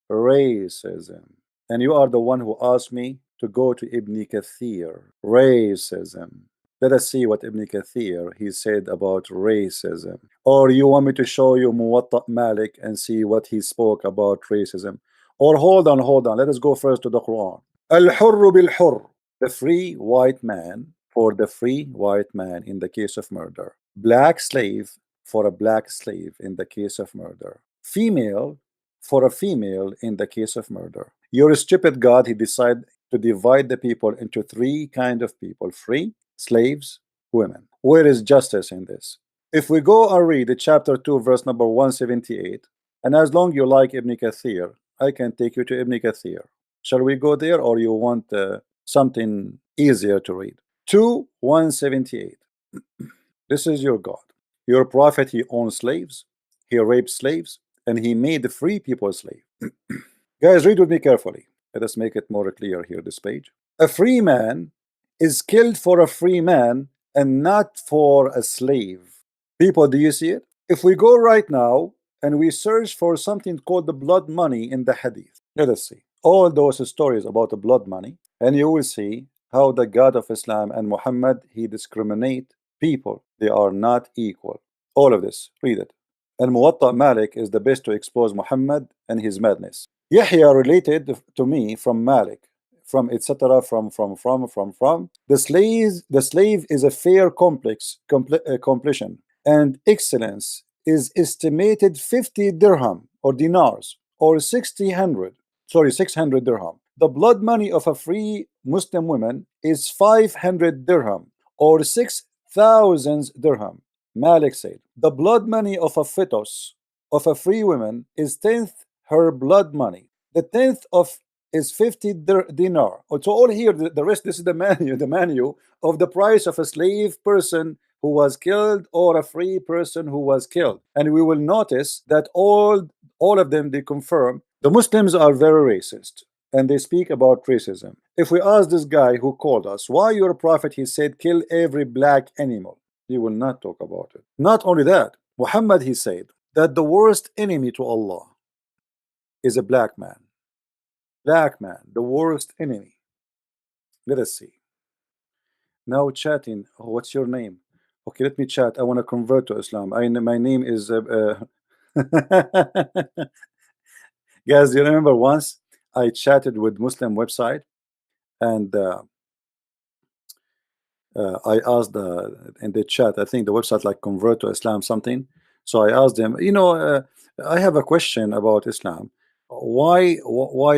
Racism. And you are the one who asked me to go to Ibn Kathir. Racism. Let us see what Ibn Kathir he said about racism. Or you want me to show you Muwatta Malik and see what he spoke about racism? Or hold on. Let us go first to the Quran. Al-Hurru bil-Hurr. The free white man for the free white man in the case of murder. Black slave for a black slave in the case of murder. Female for a female in the case of murder. Your stupid God, he decided to divide the people into three kind of people: free, slaves, women. Where is justice in this? If we go and read the chapter 2 verse number 178, and as long you like Ibn Kathir, I can take you to Ibn Kathir. Shall we go there, or you want something easier to read? 2:178. This is your God. Your prophet, he owns slaves, he raped slaves, and he made the free people slave. Guys, read with me carefully. Let us make it more clear here, this page. A free man is killed for a free man and not for a slave. People, do you see it? If we go right now and we search for something called the blood money in the hadith, let us see all those stories about the blood money, and you will see how the God of Islam and Muhammad, he discriminate people. They are not equal. All of this, read it. And Muwatta Malik is the best to expose Muhammad and his madness. Yahya related to me from Malik, from etc. from the slave is a fair completion, and excellence is estimated 50 dirham or dinars or 600 dirham. The blood money of a free Muslim woman is 500 dirham or 6,000 dirham. Malik said, the blood money of a fetus of a free woman is 10th her blood money. The 10th of is 50 dinar. So all here, the rest, this is the menu of the price of a slave person who was killed or a free person who was killed. And we will notice that all of them, they confirm the Muslims are very racist, and they speak about racism. If we ask this guy who called us, why your prophet, he said, kill every black animal, he will not talk about it. Not only that, Muhammad, he said that the worst enemy to Allah is a black man. Black man, the worst enemy. Let us see. Now chatting. Oh, what's your name? Okay, let me chat. I want to convert to Islam. My name is guys, you remember once I chatted with Muslim website, and I asked in the chat, I think the website like convert to Islam something. So I asked them, I have a question about Islam. Why why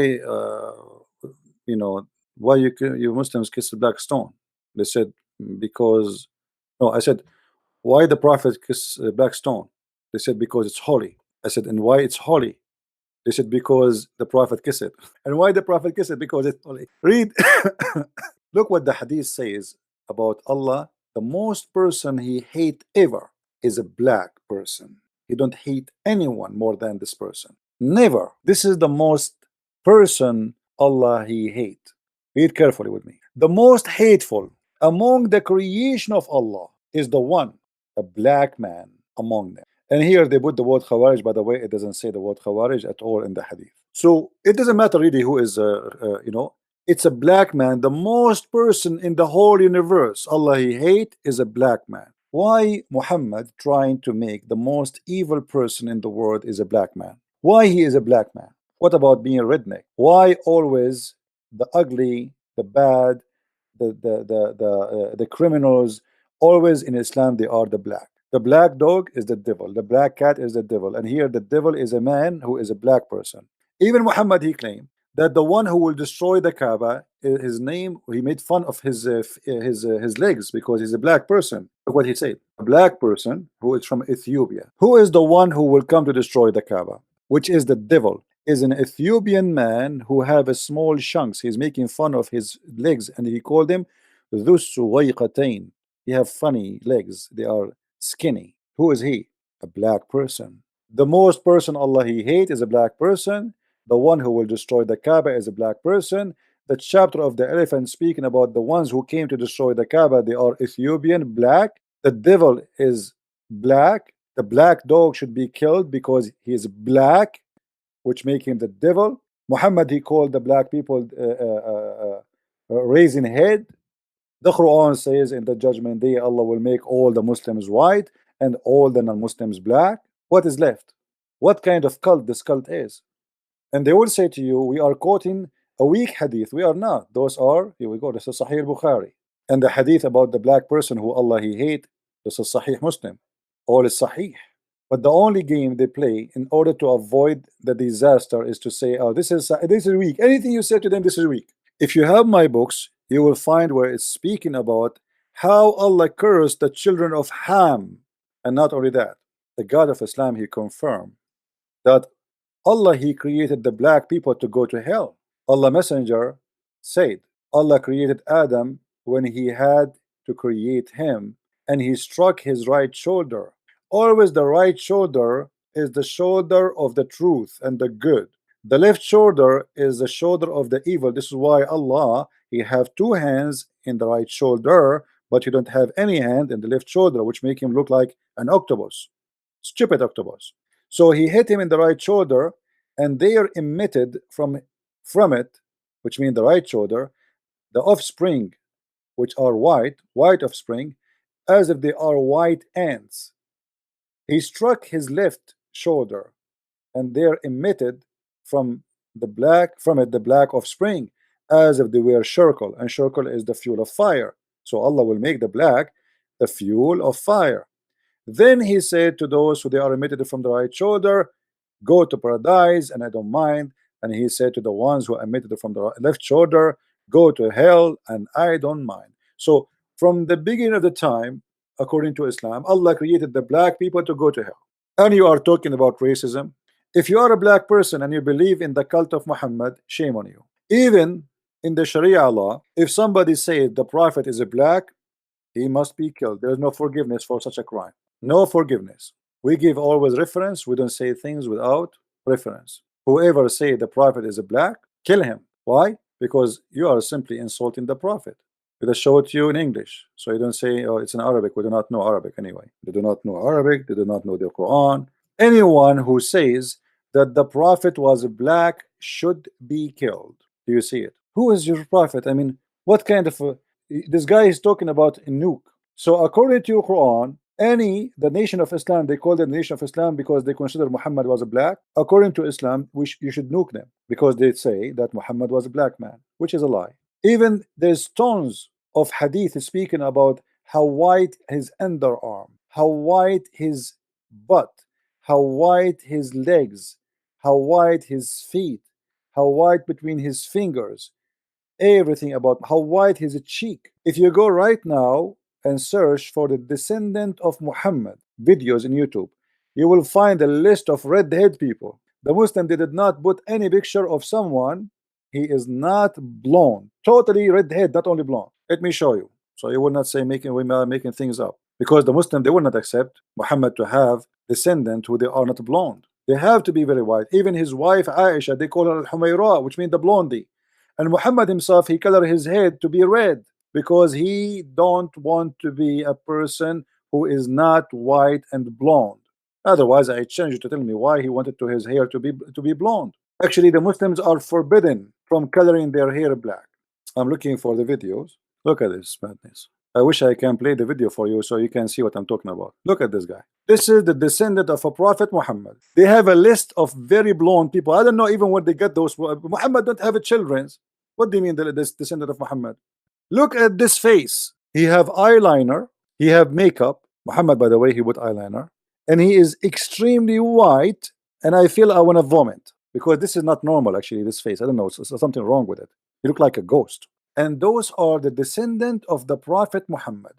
you Muslims kiss the black stone? They said because no. I said, why the prophet kiss the black stone? They said because it's holy. I said, and why it's holy? They said because the prophet kissed it. And why the prophet kissed it? Because it's holy. Read. Look what the hadith says about Allah. The most person he hate ever is a black person. He don't hate anyone more than this person. Never. This is the most person Allah he hate. Read carefully with me. The most hateful among the creation of Allah is the one, a black man among them. And here they put the word Khawarij. By the way, it doesn't say the word Khawarij at all in the hadith. So it doesn't matter really who is, it's a black man. The most person in the whole universe Allah he hate is a black man. Why Muhammad trying to make the most evil person in the world is a black man? Why he is a black man? What about being a redneck? Why always the ugly, the bad, the criminals, always in Islam they are the black. The black dog is the devil, the black cat is the devil, and here the devil is a man who is a black person. Even Muhammad, he claimed that the one who will destroy the Kaaba, his name, he made fun of his legs because he's a black person. Look what he said: a black person who is from Ethiopia. Who is the one who will come to destroy the Kaaba? Which is the devil, is an Ethiopian man who have a small chunks. He's making fun of his legs, and he called them Dhus. He have funny legs. They are skinny. Who is he? A black person. The most person Allah he hate is a black person. The one who will destroy the Kaaba is a black person. The chapter of the elephant speaking about the ones who came to destroy the Kaaba, they are Ethiopian, black. The devil is black. The black dog should be killed because he is black. which make him the devil. Muhammad, he called the black people raising head. The Quran says in the judgment day, Allah will make all the Muslims white and all the non-Muslims black. What is left? What kind of cult this cult is? And they will say to you, we are quoting a weak hadith. We are not. Those are, here we go, this is Sahih Bukhari. And the hadith about the black person who Allah he hate, this is Sahih Muslim. All is Sahih. But the only game they play in order to avoid the disaster is to say, oh, this is weak. Anything you say to them, this is weak. If you have my books, you will find where it's speaking about how Allah cursed the children of Ham. And not only that, the God of Islam, he confirmed that Allah, he created the black people to go to hell. Allah Messenger said, Allah created Adam when he had to create him, and he struck his right shoulder. Always the right shoulder is the shoulder of the truth and the good. The left shoulder is the shoulder of the evil. This is why Allah, he have two hands in the right shoulder, but you don't have any hand in the left shoulder, which make him look like an octopus, stupid octopus. So he hit him in the right shoulder, and they are emitted from it, which means the right shoulder, the offspring, which are white offspring, as if they are white ants. He struck his left shoulder, and they are emitted from the black offspring, as if they were charcoal, and charcoal is the fuel of fire. So Allah will make the black the fuel of fire. Then he said to those who they are emitted from the right shoulder, go to paradise, and I don't mind. And he said to the ones who emitted from the left shoulder, go to hell, and I don't mind. So from the beginning of the time, according to Islam, Allah created the black people to go to hell. And you are talking about racism. If you are a black person and you believe in the cult of Muhammad, shame on you. Even in the Sharia law, if somebody says the prophet is a black, he must be killed. There is no forgiveness for such a crime. No forgiveness. We give always reference. We don't say things without reference. Whoever say the prophet is a black, kill him. Why? Because you are simply insulting the prophet. We just show it to you in English, so you don't say, oh, it's in Arabic. We do not know Arabic anyway. They do not know Arabic. They do not know the Quran. Anyone who says that the prophet was black should be killed. Do you see it? Who is your prophet? I mean, what kind of this guy is talking about a nuke. So according to your Quran, the nation of Islam, they call it the nation of Islam because they consider Muhammad was a black. According to Islam, you should nuke them because they say that Muhammad was a black man, which is a lie. Even there's tons of hadith speaking about how white his underarm, how white his butt, how white his legs, how white his feet, how white between his fingers, everything about how white his cheek. If you go right now and search for the descendant of Muhammad videos in YouTube, you will find a list of red-haired people. The Muslim, they did not put any picture of someone. He is not blonde, totally red-haired, not only blonde. Let me show you, so you will not say making things up. Because the Muslim, they will not accept Muhammad to have descendant who they are not blonde. They have to be very white. Even his wife Aisha, they call her al-Humayra, which means the blondie. And Muhammad himself, he colored his head to be red because he don't want to be a person who is not white and blonde. Otherwise, I challenge you to tell me why he wanted his hair to be blonde. Actually, the Muslims are forbidden from coloring their hair black. I'm looking for the videos. Look at this madness. I wish I can play the video for you so you can see what I'm talking about. Look at this guy. This is the descendant of a prophet Muhammad. They have a list of very blonde people. I don't know even where they get those. Muhammad don't have a children. What do you mean this descendant of Muhammad? Look at this face. He have eyeliner. He have makeup. Muhammad, by the way, he put eyeliner. And he is extremely white. And I feel I want to vomit. Because this is not normal, actually, this face. I don't know. There's something wrong with it. He look like a ghost. And those are the descendant of the Prophet Muhammad.